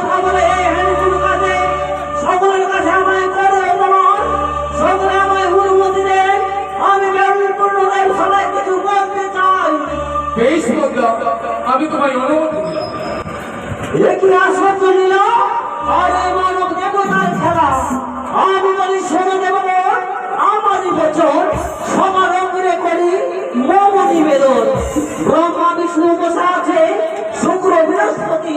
কথা বলে এই হেলিকুল কাজে সকলের কাছে আমায় করে তোমার সকলে আমায় অনুমতি দেন আমি বেরুল পূর্ণরায় সবাই কিছু বলতে চাই। বেশ বললাম, আমি তোমায় অনুমতি দিলাম। একই আশ্বাস নিল আর এই মানব দেবতার খেলা। আমি বলি শোনো দেবগণ, আমারই বচন সমারম্ভে করি মম নিবেদন। ব্রহ্মা বিষ্ণু বসা আছে, শুক্র বৃহস্পতি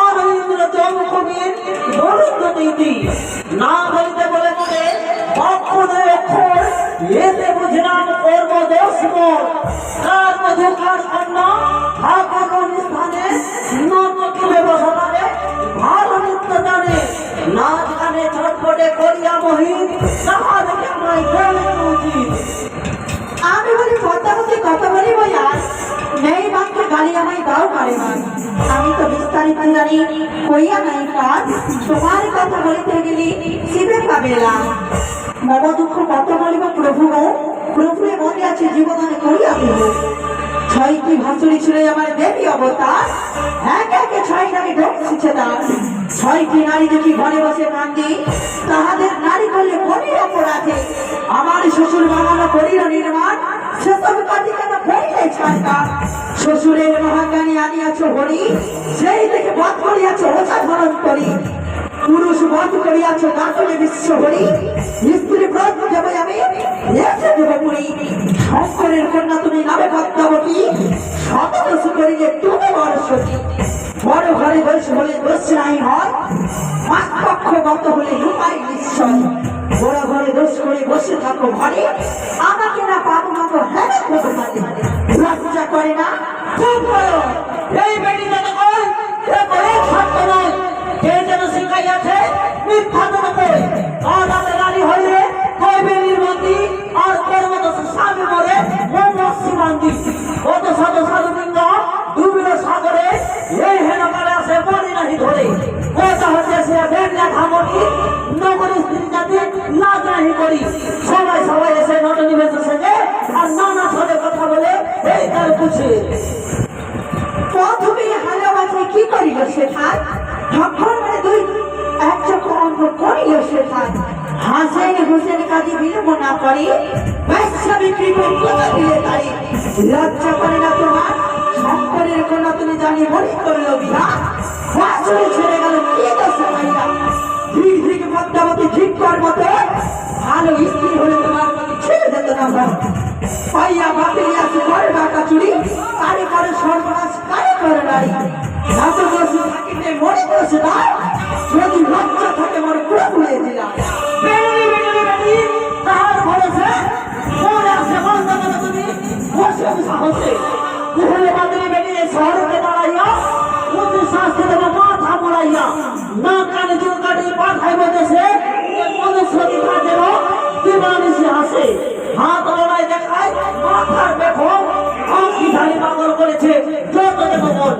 আর ইন্দ্র জমকবির বরুদ্ধতি। না বলতে বলে বলে অক্ষরে অক্ষর এতে বুঝলাম কর্ম দোষ মোর। কার মধু কার কন্যা ঠাকুর অনুষ্ঠানে নতুন ব্যবসা লাগে ভালো নৃত্য জানে। নাচ গানে ছটফটে করিয়া মহিত তাহাদেরকে আমায় করে উচিত। আমি বলি পদ্মাবতী কত বলি বই আর নেই মাত্র গালি আমায় দাও পারে না। আমি তো বিস্তারিত জানি কইয়া নাই কাজ। তোমার কথা বলিতে গেলি শিবে পাবেলাম। মম দুঃখ কত বলিব প্রভু গো, প্রভুরে মনে আছে জীবদানে করিয়া দেব। ছয়টি ভাসুরি ছিল আমার দেবী অবতার, এক একে ছয় নারী ঢুকছে তার। ছয়টি নারী দেখি ঘরে বসে কান্দি, তাহাদের নারী করলে কবির অপরাধে। আমার শ্বশুর বাগানো করিল নির্মাণ, সেসব কাটি কেন করিলে সরকার। শ্বশুরের মহাজ্ঞানী আনিয়াছ হরি, সেই থেকে বধ করিয়াছ ওঝা ধরণ করি। পুরুষ বধ করিয়াছ গাছলে বিশ্ব হরি, স্ত্রী ব্রত দেব আমি এসে দেব পুরী। শঙ্করের কন্যা তুমি নামে পদ্মাবতী, শতদোষ করিলে তুমি বরস্বতী। বড় ঘরে বসে হলে দোষ নাই হয়, পাঁচ পক্ষ গত হলে রূপাই নিশ্চয়। বড় ঘরে দোষ করে বসে থাকো ঘরে, আমাকে না পাবো না তো হ্যাঁ করতে পারে। লজ্জা করে না? চুপ করো, এই বেটি যেন কই এ করে সত্য নয়। কে যেন শিখাইয়াছে মিথ্যা যেন কই। আর রাতে নারী হইলে কই বেরির বন্দি আর কর্মদোষ স্বামী মরে মস্তি বান্দি। কত শত সাধুবৃন্দ ডুবিল সাগরে, এই হেন কালে আসে মরি নাহি ধরে। কথা হচ্ছে সে বেট লেখা মরি, নগরী স্ত্রী জাতি লাজ নাহি করি। সবাই সবাই এসে নটনি বেঁচে সেজে আর নানা ছলে কথা বলে এই তার পুছে। প্রথমে ভালোবাসে কি করিল সেখান, যখন মানে দুই এক চক্র অঙ্ক করিল সেখান। হাসেন হোসেন কাজে বিলম্ব না করে, ব্যবসা বিক্রি করে কোথা দিলে তাই। লজ্জা করে না তোমার? শঙ্করের কন্যা তুমি জানি মনে করলো বিহা, বাসুরি ছেড়ে গেল কি দোষ মাইয়া। ঠিক ঠিক পদ্মাবতী ঠিক কর মতো, ভালো স্ত্রী হলে তোমার মনে ছেড়ে যেত না মন। পাইয়া বাপিলি আছে ঘরে ডাকা চুরি, কারে কারে সর্বনাশ কারে করে নারী। এত বসে থাকিতে মনে করছে না, যদি লজ্জা থাকে মনে পুরো ভুলে দিলাম। বেরি বেরি বেরি তাহার ভরসে মনে আছে বন্ধ করে তুমি বসে সাহসে। উহলে বাদরি বেরি শহরকে দাঁড়াইয়া উঁচু শাস্তি দেবে মাথা মোড়াইয়া। না কানে চুল কাটিয়ে পাঠাইব দেশে, মনুষ্যতি কাজের দিবানিসে হাসে। হাত লড়াই দেখায় মাথার দেখো আঁকি ধারি পাগল করেছে যত দেবগণ।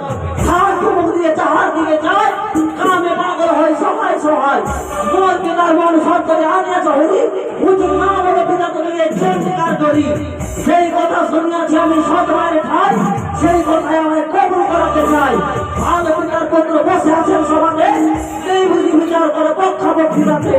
হার চুমুক দিয়ে চাহার দিকে যায়, কামে পাগল হয় সবাই সহায়। মন পিতার মন সত্তরে আনিয়াছ হরি, উচিত না বলে পিতা তুমি চেষ্টার করি। সেই কথা শুনিয়াছি আমি সৎমায়ের ঠাই, সেই কথায় আমায় কবুল করাতে চাই। ভালো পিতার পুত্র বসে আছেন সমাজে, এই বুঝি বিচার করে পক্ষাপক্ষী রাখে।